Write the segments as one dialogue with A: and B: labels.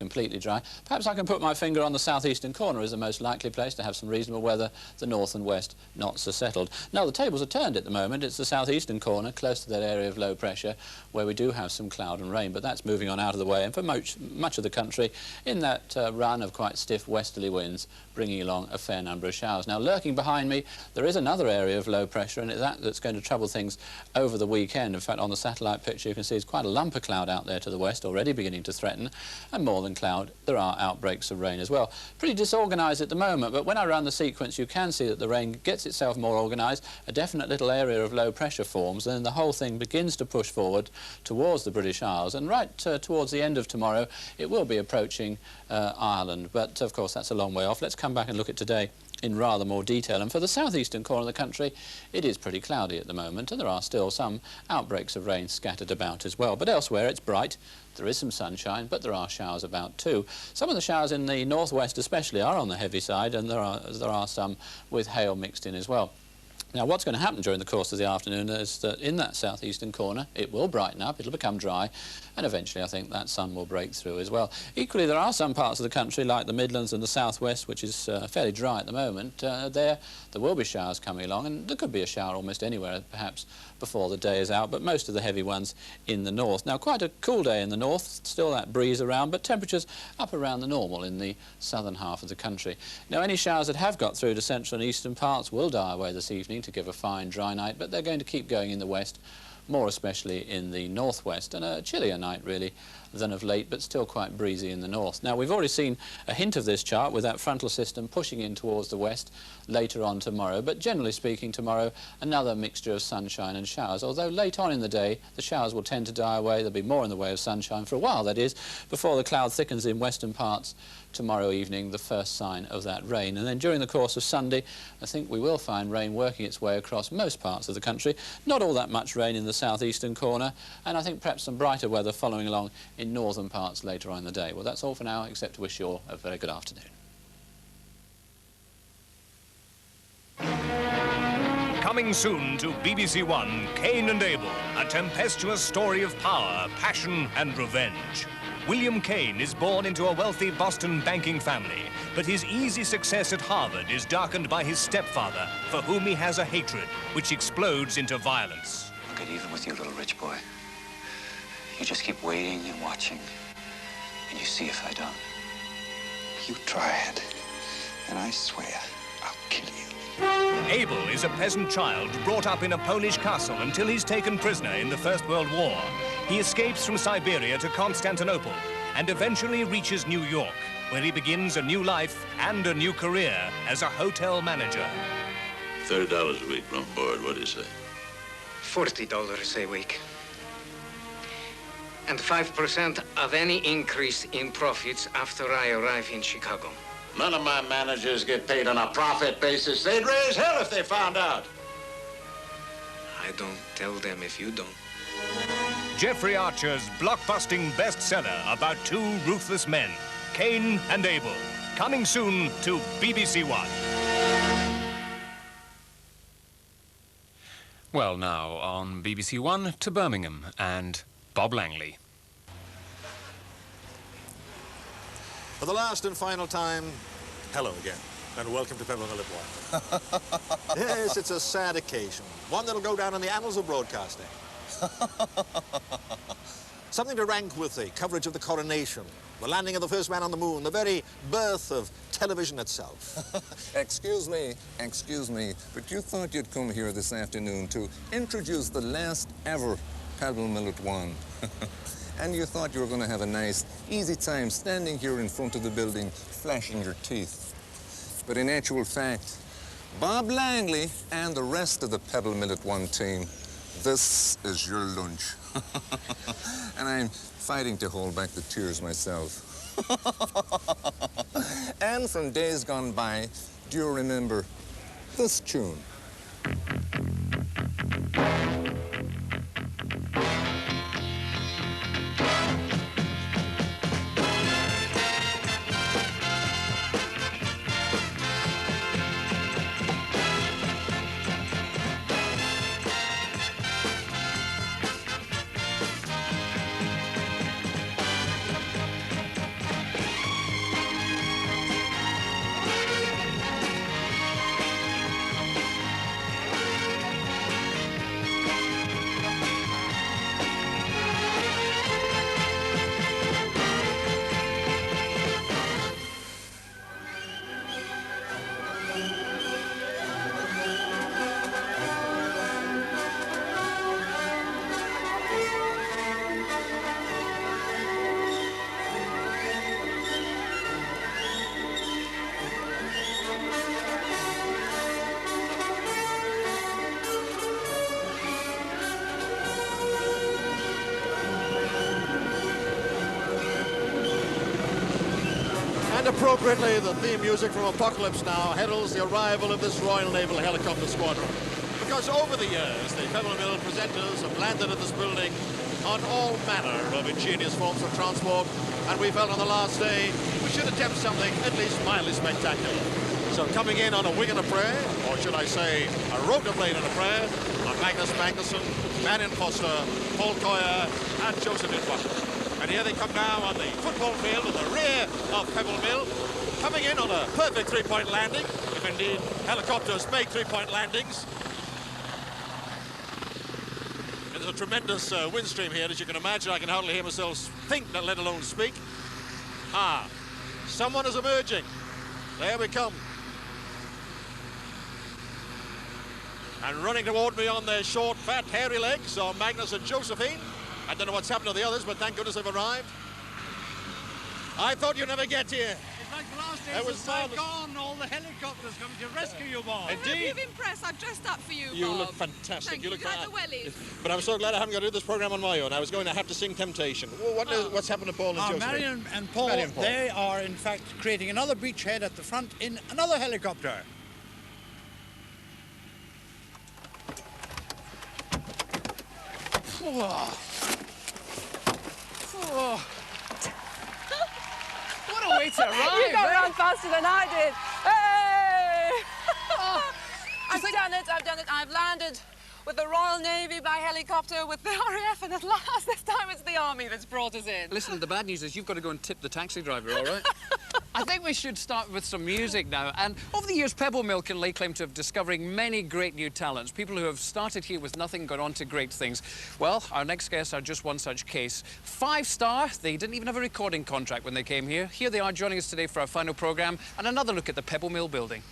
A: completely dry. Perhaps I can put my finger on the southeastern corner as the most likely place to have some reasonable weather, the north and west not so settled. No, the tables are turned at the moment. It's the southeastern corner, close to that area of low pressure, where we do have some cloud and rain, but that's moving on out of the way, and for much of the country in that run of quite stiff westerly winds, bringing along a fair number of showers. Now, lurking behind me, there is another area of low pressure, and it's that's going to trouble things over the weekend. In fact, on the satellite picture, you can see there's quite a lump of cloud out there to the west, already beginning to threaten, and more than cloud, there are outbreaks of rain as well. Pretty disorganised at the moment, but when I run the sequence, you can see that the rain gets itself more organised, a definite little area of low pressure forms, and then the whole thing begins to push forward towards the British Isles, and right towards the end of tomorrow, it will be approaching Ireland, but of course that's a long way off. Let's come back and look at today in rather more detail. And for the southeastern corner of the country, it is pretty cloudy at the moment, and there are still some outbreaks of rain scattered about as well. But elsewhere it's bright, there is some sunshine, but there are showers about too. Some of the showers in the northwest especially are on the heavy side, and there are some with hail mixed in as well. Now, what's going to happen during the course of the afternoon is that in that southeastern corner, it will brighten up, it'll become dry, and eventually I think that sun will break through as well. Equally, there are some parts of the country, like the Midlands and the southwest, which is fairly dry at the moment. There will be showers coming along, and there could be a shower almost anywhere, perhaps before the day is out, but most of the heavy ones in the north. Now, quite a cool day in the north, still that breeze around, but temperatures up around the normal in the southern half of the country. Now, any showers that have got through to central and eastern parts will die away this evening to give a fine dry night, but they're going to keep going in the west, more especially in the northwest, and a chillier night really than of late, but still quite breezy in the north. Now, we've already seen a hint of this chart with that frontal system pushing in towards the west later on tomorrow, but generally speaking tomorrow another mixture of sunshine and showers, although late on in the day the showers will tend to die away. There'll be more in the way of sunshine for a while, that is, before the cloud thickens in western parts tomorrow evening, the first sign of that rain. And then during the course of Sunday, I think we will find rain working its way across most parts of the country. Not all that much rain in the southeastern corner, and I think perhaps some brighter weather following along in northern parts later on in the day. Well, that's all for now, except to wish you all a very good afternoon.
B: Coming soon to BBC One, Cain and Abel, a tempestuous story of power, passion and revenge. William Cain is born into a wealthy Boston banking family, but his easy success at Harvard is darkened by his stepfather, for whom he has a hatred, which explodes into violence.
C: I'll get even with you, little rich boy. You just keep waiting and watching, and you see if I don't. You try it, and I swear I'll kill you.
B: Abel is a peasant child brought up in a Polish castle until he's taken prisoner in the First World War. He escapes from Siberia to Constantinople and eventually reaches New York, where he begins a new life and a new career as a hotel manager.
D: $30 a week from board, what do you say?
E: $40 a week. And 5% of any increase in profits after I arrive in Chicago.
D: None of my managers get paid on a profit basis. They'd raise hell if they found out.
E: I don't tell them if you don't.
B: Jeffrey Archer's blockbusting bestseller about two ruthless men, Cain and Abel, coming soon to BBC One.
F: Well, now on BBC One to Birmingham and Bob Langley.
G: For the last and final time, hello again, and welcome to Pebble. Yes, it's a sad occasion, one that'll go down in the annals of broadcasting. Something to rank with the coverage of the coronation, the landing of the first man on the moon, the very birth of television itself.
H: Excuse me, but you thought you'd come here this afternoon to introduce the last ever Pebble Millet One. And you thought you were going to have a nice, easy time standing here in front of the building, flashing your teeth. But in actual fact, Bob Langley and the rest of the Pebble Millet One team, this is your lunch. And I'm fighting to hold back the tears myself. And from days gone by, do you remember this tune?
G: And appropriately, the theme music from Apocalypse Now heralds the arrival of this Royal Naval Helicopter Squadron. Because over the years, the Pebble Mill presenters have landed at this building on all manner of ingenious forms of transport, and we felt on the last day we should attempt something at least mildly spectacular. So coming in on a wing and a prayer, or should I say a rotor blade and a prayer, are Magnus Magnusson, Marion Foster, Paul Coyer, and Josephine Butler. And here they come now on the football field at the rear of Pebble Mill, coming in on a perfect three-point landing, if indeed helicopters make three-point landings. There's a tremendous wind stream here, as you can imagine. I can hardly hear myself think, let alone speak. Ah, someone is emerging. There we come. And running toward me on their short, fat, hairy legs are Magnus and Josephine. I don't know what's happened to the others, but thank goodness they've arrived. I thought you'd never get here.
I: It's like the last days of Saigon, all the helicopters coming to rescue you, Bob.
G: Indeed.
J: You've impressed. I've dressed up for you, Bob.
G: You look fantastic.
J: Thank
G: you look
J: like the wellies.
G: But I'm so glad I haven't got to do this program on my own. I was going to have to sing Temptation. Well, what's happened to Paul and Josephine?
I: Marion and Paul, they are in fact creating another beachhead at the front in another helicopter.
K: Oh. Oh. What a way to arrive!
J: You got around faster than I did. Hey!
K: Oh.
J: I've done it. I've landed with the Royal Navy by helicopter with the RAF, and at last, this time it's the Army that's brought us in.
K: Listen, the bad news is you've got to go and tip the taxi driver, all right? I think we should start with some music now. And over the years, Pebble Mill can lay claim to discovering many great new talents. People who have started here with nothing got on to great things. Well, our next guests are just one such case. 5-star, they didn't even have a recording contract when they came here. Here they are joining us today for our final programme and another look at the Pebble Mill building.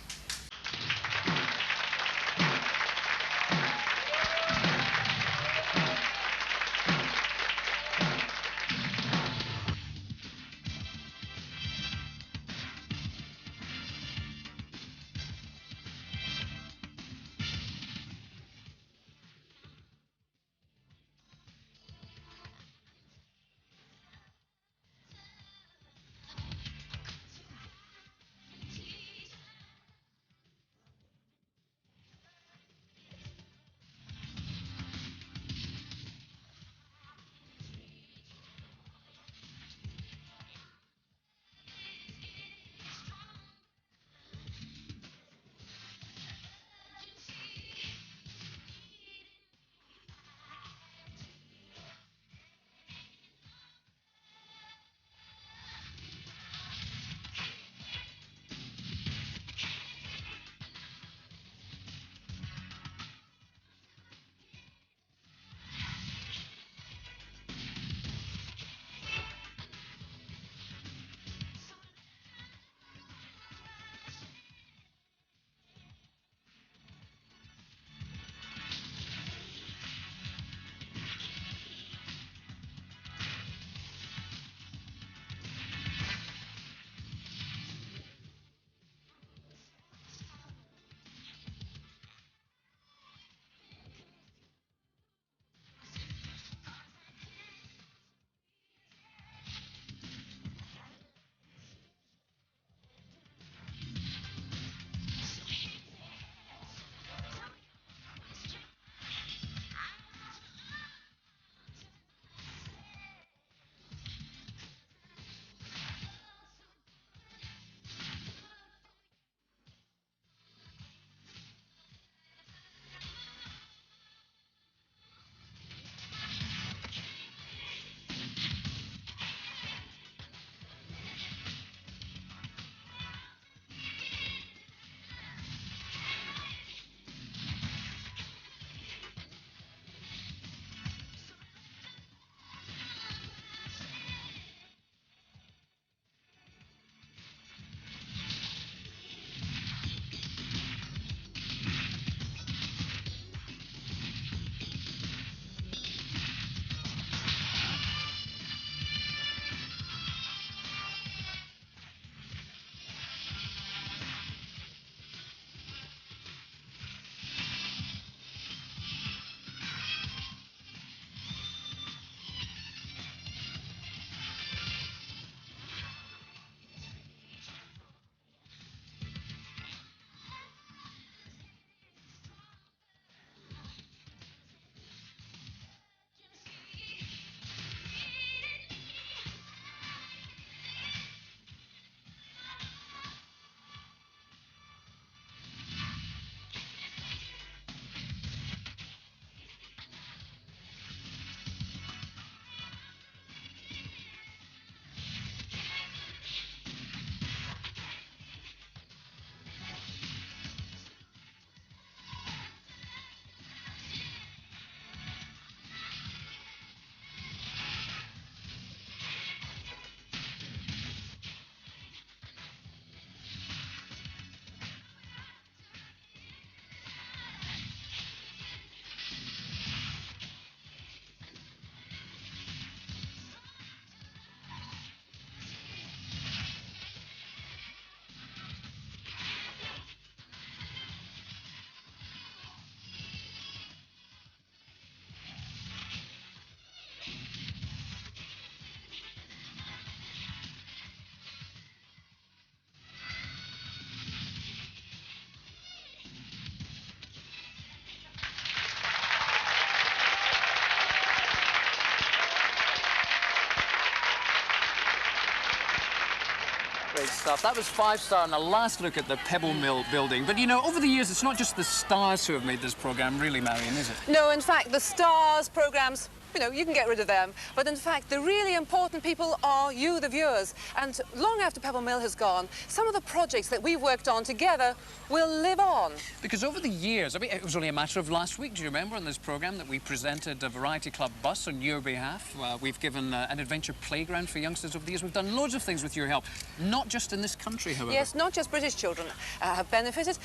K: Great stuff. That was 5-star and a last look at the Pebble Mill building. But, you know, over the years, it's not just the stars who have made this programme, really, Marion, is it?
J: No, in fact, the stars programmes, you know, you can get rid of them. But in fact, the really important people are you, the viewers. And long after Pebble Mill has gone, some of the projects that we've worked on together will live on.
K: Because over the years, I mean, it was only a matter of last week, do you remember, on this programme that we presented a Variety Club bus on your behalf? We've given an adventure playground for youngsters over the years. We've done loads of things with your help, not just in this country, however.
J: Yes, not just British children have benefited.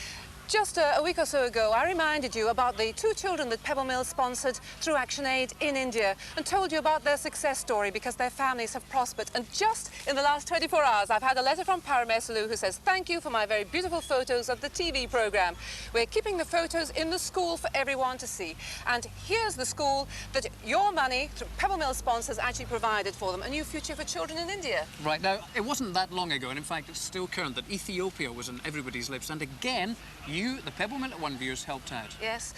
J: Just a week or so ago, I reminded you about the 2 children that Pebble Mill sponsored through ActionAid in India and told you about their success story because their families have prospered. And just in the last 24 hours, I've had a letter from Paramesulu who says, thank you for my very beautiful photos of the TV programme. We're keeping the photos in the school for everyone to see. And here's the school that your money, through Pebble Mill sponsors, actually provided for them. A new future for children in India.
K: Right, now, it wasn't that long ago, and in fact, it's still current, that Ethiopia was on everybody's lips. And again, you, the Pebble Mill at One viewers, helped out.
J: Yes.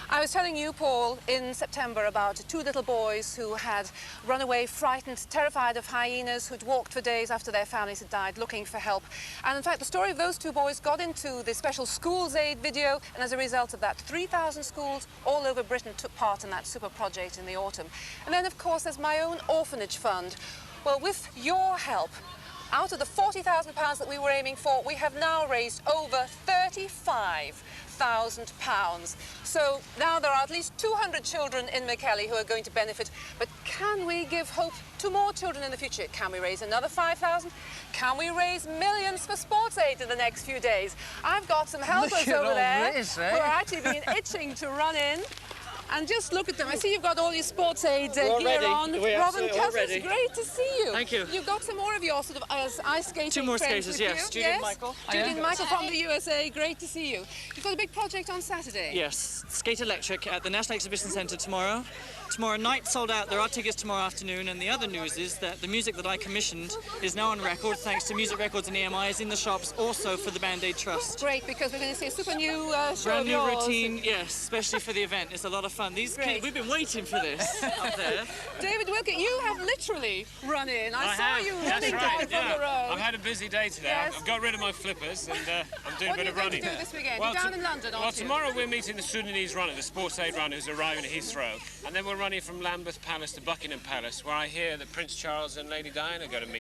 J: I was telling you, Paul, in September about 2 little boys who had run away frightened, terrified of hyenas, who'd walked for days after their families had died looking for help. And in fact, the story of those 2 boys got into the special Schools Aid video, and as a result of that, 3,000 schools all over Britain took part in that super project in the autumn. And then, of course, there's my own orphanage fund. Well, with your help, out of the £40,000 that we were aiming for, we have now raised over £35,000. So now there are at least 200 children in Mackay who are going to benefit. But can we give hope to more children in the future? Can we raise another 5,000? Can we raise millions for sports aid in the next few days? I've got some helpers over there who are actually been itching to run in. And just look at them. I see you've got all your sports aid gear on. Robin Cousins, great to see you.
L: Thank you.
J: You've got some more of your sort of ice skating
L: 2 more
J: friends
L: skaters,
J: with
L: yes.
J: you.
L: Judy and Michael.
J: Judy and Michael from the USA, great to see you. You've got a big project on Saturday.
L: Yes, Skate Electric at the National Exhibition Centre tomorrow. Tomorrow night sold out. There are tickets tomorrow afternoon, and the other news is that the music that I commissioned is now on record, thanks to Music Records and EMI, is in the shops also for the Band Aid Trust.
J: Great, because we're going to see a super new show
L: Brand new
J: of yours.
L: routine, yes, especially for the event. It's a lot of fun. These kids, we've been waiting for this up there.
J: David Wilkett, you have literally run in. I saw you running down from the road.
M: I've had a busy day today.
J: Yes.
M: I've got rid of my flippers and I'm doing a bit of running.
J: What are you going to do this weekend? You're down in London, aren't you?
M: Well, tomorrow we're meeting the Sudanese runner, the sports aid runner who's arriving at Heathrow. And then we're running from Lambeth Palace to Buckingham Palace, where I hear that Prince Charles and Lady Diana are going to meet.